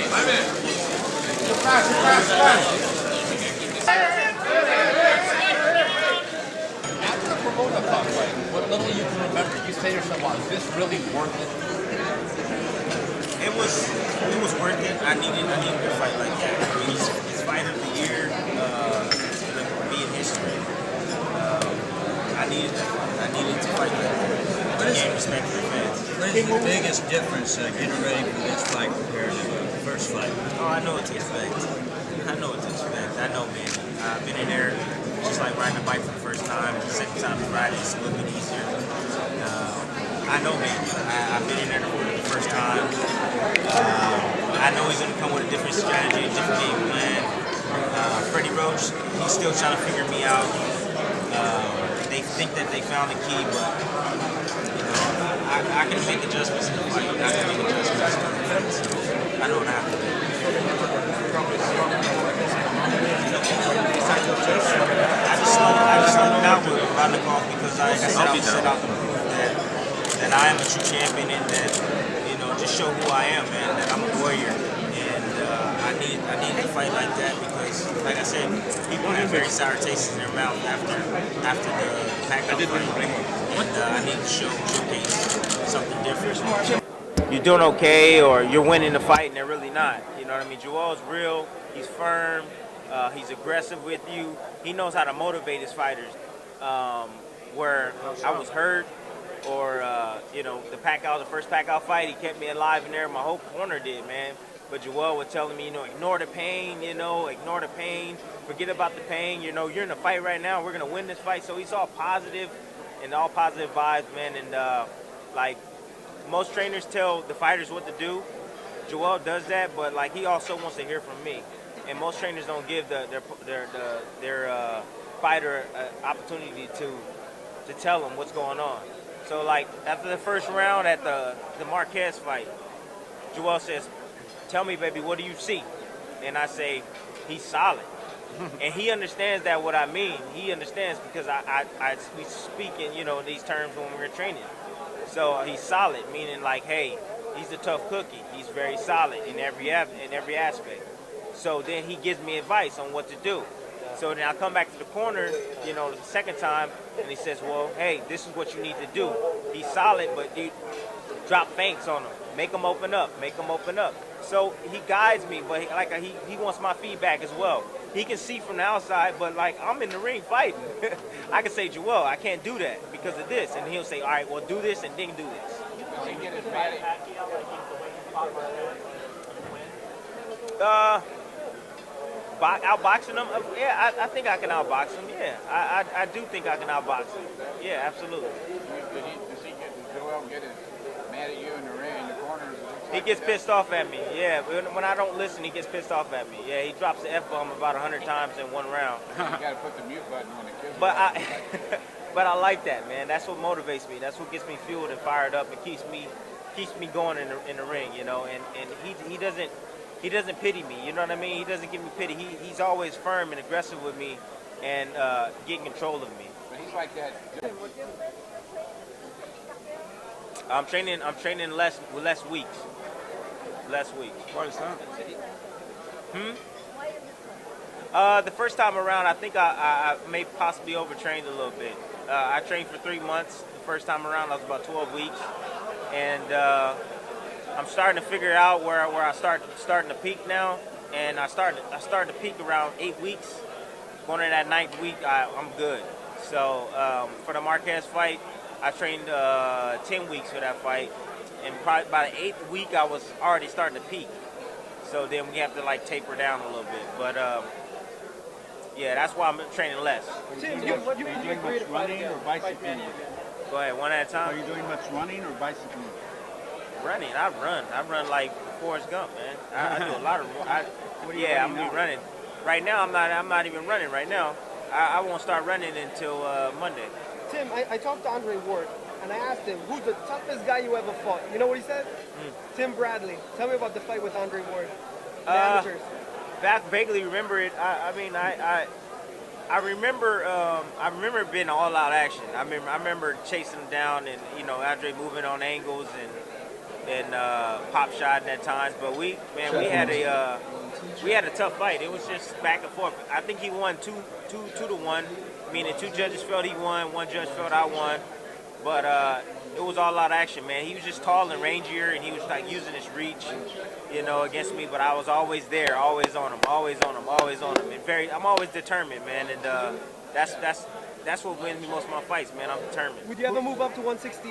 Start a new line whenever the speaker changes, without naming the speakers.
After the Provodnikov fight, what little you can remember, you say to yourself, wow, is this really worth it?
It was worth it. I needed to fight like that. I mean, it's fight of the year, gonna be in history. I needed to fight like that. To gain respect for the fans.
What is the biggest difference getting ready for this fight compared to the first fight?
Oh, I know what to expect. I know, man. I've been in there just like riding a bike for the first time. The second time to ride it's a little bit easier. I know, man. I've been in there for the first time. I know he's going to come with a different strategy, a different game plan. Freddie Roach, he's still trying to figure me out. They think that they found the key, but I can make adjustments in the fight. I can make adjustments. I know what I have to do. I just slowed down with Provodnikov because I set out to prove that I am a true champion and that, just show who I am, man, that I'm a warrior. And I need to fight like that because, like I said, people have very sour tastes in their mouth after the Pacman fight. And I need to showcase something different. You're doing okay or you're winning the fight and they're really not. You know what I mean? Joel's real, he's firm, he's aggressive with you. He knows how to motivate his fighters. Where I was hurt or, the first Pacman fight, he kept me alive in there. My whole corner did, man. But Joel was telling me, ignore the pain, ignore the pain. Forget about the pain. You're in a fight right now. We're going to win this fight. So he's all positive and all positive vibes, man. And, most trainers tell the fighters what to do. Joel does that, but, he also wants to hear from me. And most trainers don't give their fighter an opportunity to tell them what's going on. So, after the first round at the Marquez fight, Joel says, tell me, baby, what do you see? And I say, he's solid. And he understands that what I mean. He understands because we speak in, these terms when we're training. So he's solid, meaning hey, he's a tough cookie. He's very solid in every aspect. So then he gives me advice on what to do. So then I come back to the corner, the second time, and he says, well, hey, this is what you need to do. He's solid, but you drop feints on him. Make him open up. So he guides me, but he wants my feedback as well. He can see from the outside, but I'm in the ring fighting. I can say, Joel, I can't do that because of this. And he'll say, all right, well, do this and then do this. Outboxing him? Yeah, I think I can outbox him. Yeah, I do think I can outbox him. Yeah, absolutely.
Does Joel get mad at you in the ring, in the corners?
He gets pissed off at me. Yeah, when I don't listen, he gets pissed off at me. Yeah, he drops the F-bomb about 100 times in one round.
You got to put the mute button when it kills you.
But I like that, man. That's what motivates me. That's what gets me fueled and fired up and keeps me going in the ring, And he doesn't pity me. You know what I mean? He doesn't give me pity. He's always firm and aggressive with me and getting control of me.
But he's like that.
I'm training less weeks.
Why is that?
The first time around, I think I may possibly overtrained a little bit. I trained for 3 months. The first time around, I was about 12 weeks, and I'm starting to figure out where I starting to peak now. And I started to peak around 8 weeks. Going into that 9th week, I'm good. So for the Marquez fight, I trained 10 weeks for that fight, and probably by the 8th week, I was already starting to peak. So then we have to taper down a little bit, but yeah, that's why I'm training less.
Are you doing much running or bicycling?
Go ahead, one at a time.
Are you doing much running or bicycling?
Running, I run like Forrest Gump, man. I do a lot of. I'm be running. Right now, I'm not even running right now. I won't start running until Monday.
Tim, I talked to Andre Ward, and I asked him, who's the toughest guy you ever fought? You know what he said? Tim Bradley. Tell me about the fight with Andre Ward. The amateurs.
Vaguely remember it. I remember being all out action. I remember chasing him down and Andre moving on angles and and pop shotting at times. But we had a tough fight. It was just back and forth. I think he won 2-1, meaning 2 judges felt he won, 1 judge felt I won. But it was all out action, man. He was just tall and rangier, and he was like using his reach, you know, against me. But I was always there, always on him, always on him, always on him. And I'm always determined, man. And that's what wins me most of my fights, man. I'm determined.
Would you ever move up to 160?